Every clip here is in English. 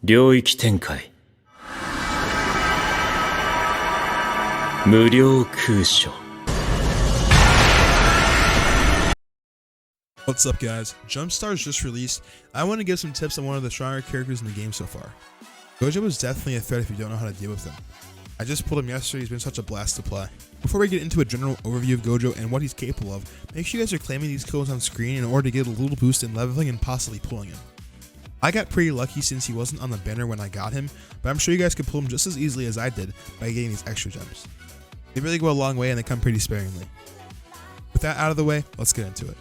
領域展開無料空所 What's up guys, JUMPSTARS just released. I want to give some tips on one of the stronger characters in the game so far. Gojo is definitely a threat if you don't know how to deal with him. I just pulled him yesterday, he's been such a blast to play. Before we get into a general overview of Gojo and what he's capable of, make sure you guys are claiming these kills on screen in order to get a little boost in leveling and possibly pulling him. I got pretty lucky since he wasn't on the banner when I got him, but I'm sure you guys could pull him just as easily as I did by getting these extra gems. They really go a long way and they come pretty sparingly. With that out of the way, let's get into it.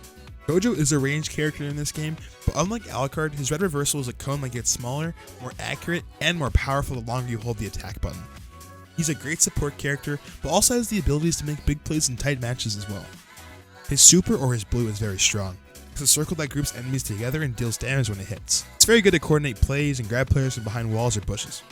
Gojo is a ranged character in this game, but unlike Alucard, his red reversal is a cone that gets smaller, more accurate, and more powerful the longer you hold the attack button. He's a great support character, but also has the abilities to make big plays in tight matches as well. His super or his blue is very strong. It's a circle that groups enemies together and deals damage when it hits. It's very good to coordinate plays and grab players from behind walls or bushes.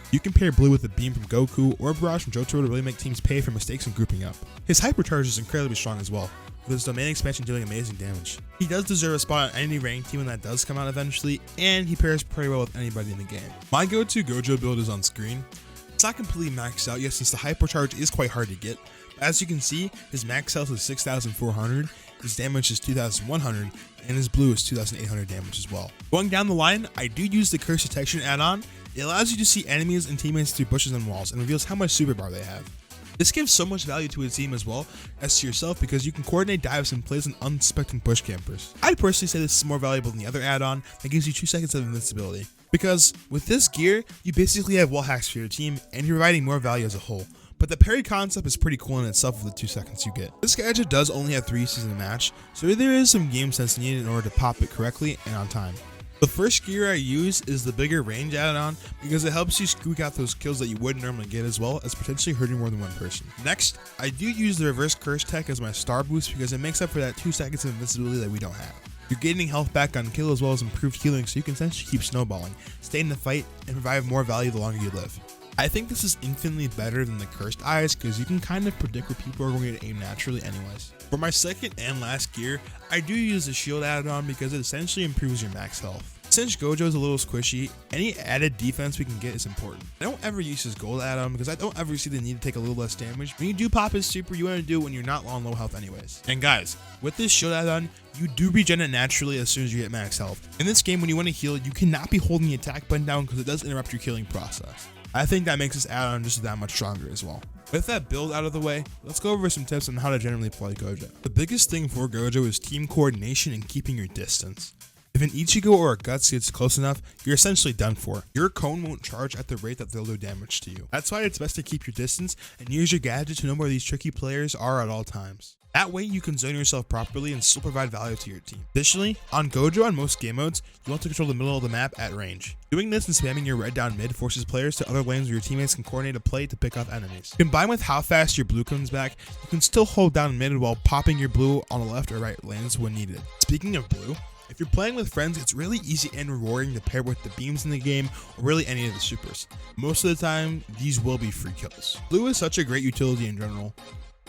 You can pair blue with a beam from Goku or barrage from Jotaro to really make teams pay for mistakes in grouping up. His hypercharge is incredibly strong as well, with his domain expansion doing amazing damage. He does deserve a spot on any ranked team when that does come out eventually, and he pairs pretty well with anybody in the game. My go-to Gojo build is on screen. It's not completely maxed out yet since the hypercharge is quite hard to get. As you can see, his max health is 6,400, his damage is 2,100, and his blue is 2,800 damage as well. Going down the line, I do use the curse detection add-on. It allows you to see enemies and teammates through bushes and walls and reveals how much super bar they have. This gives so much value to a team as well as to yourself because you can coordinate dives and plays on unsuspecting bush campers. I'd personally say this is more valuable than the other add-on that gives you 2 seconds of invincibility. Because with this gear, you basically have wall hacks for your team and you're providing more value as a whole. But the parry concept is pretty cool in itself with the 2 seconds you get. This gadget does only have 3 uses in a match, so there is some game sense needed in order to pop it correctly and on time. The first gear I use is the bigger range add-on because it helps you squeak out those kills that you wouldn't normally get as well as potentially hurting more than one person. Next, I do use the reverse curse tech as my star boost because it makes up for that 2 seconds of invincibility that we don't have. You're gaining health back on kill as well as improved healing so you can essentially keep snowballing, stay in the fight, and provide more value the longer you live. I think this is infinitely better than the cursed eyes because you can kind of predict what people are going to aim naturally anyways. For my second and last gear, I do use the shield add-on because it essentially improves your max health. Since Gojo is a little squishy, any added defense we can get is important. I don't ever use his gold add-on because I don't ever see the need to take a little less damage. When you do pop his super, you want to do it when you're not on low health anyways. And guys, with this shield add-on, you do regen it naturally as soon as you hit max health. In this game, when you want to heal, you cannot be holding the attack button down because it does interrupt your healing process. I think that makes this add-on just that much stronger as well. With that build out of the way, let's go over some tips on how to generally play Gojo. The biggest thing for Gojo is team coordination and keeping your distance. If an Ichigo or a Guts gets close enough, you're essentially done for. Your cone won't charge at the rate that they'll do damage to you. That's why it's best to keep your distance and use your gadget to know where these tricky players are at all times. That way you can zone yourself properly and still provide value to your team. Additionally, on Gojo on most game modes, you want to control the middle of the map at range. Doing this and spamming your red down mid forces players to other lanes where your teammates can coordinate a play to pick off enemies. Combined with how fast your blue comes back, you can still hold down mid while popping your blue on the left or right lanes when needed. Speaking of blue, if you're playing with friends, it's really easy and rewarding to pair with the beams in the game or really any of the supers. Most of the time, these will be free kills. Blue is such a great utility in general.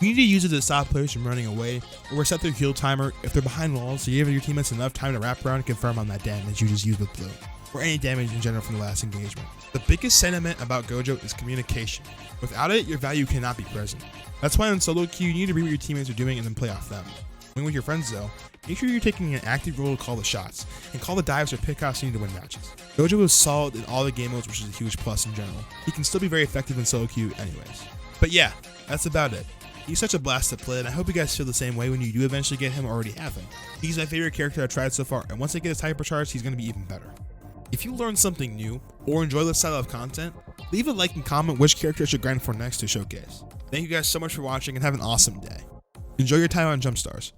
You need to use it to stop players from running away or reset their heal timer if they're behind walls to give your teammates enough time to wrap around and confirm on that damage you just used with blue, or any damage in general from the last engagement. The biggest sentiment about Gojo is communication. Without it, your value cannot be present. That's why on solo queue, you need to read what your teammates are doing and then play off them. When with your friends though, make sure you're taking an active role to call the shots, and call the dives or pickoffs you need to win matches. Gojo is solid in all the game modes, which is a huge plus in general. He can still be very effective in solo queue anyways. But yeah, that's about it. He's such a blast to play, and I hope you guys feel the same way when you do eventually get him or already have him. He's my favorite character I've tried so far, and once I get his hypercharge, he's going to be even better. If you learned something new, or enjoy this style of content, leave a like and comment which character I should grind for next to showcase. Thank you guys so much for watching, and have an awesome day. Enjoy your time on JUMPSTARS.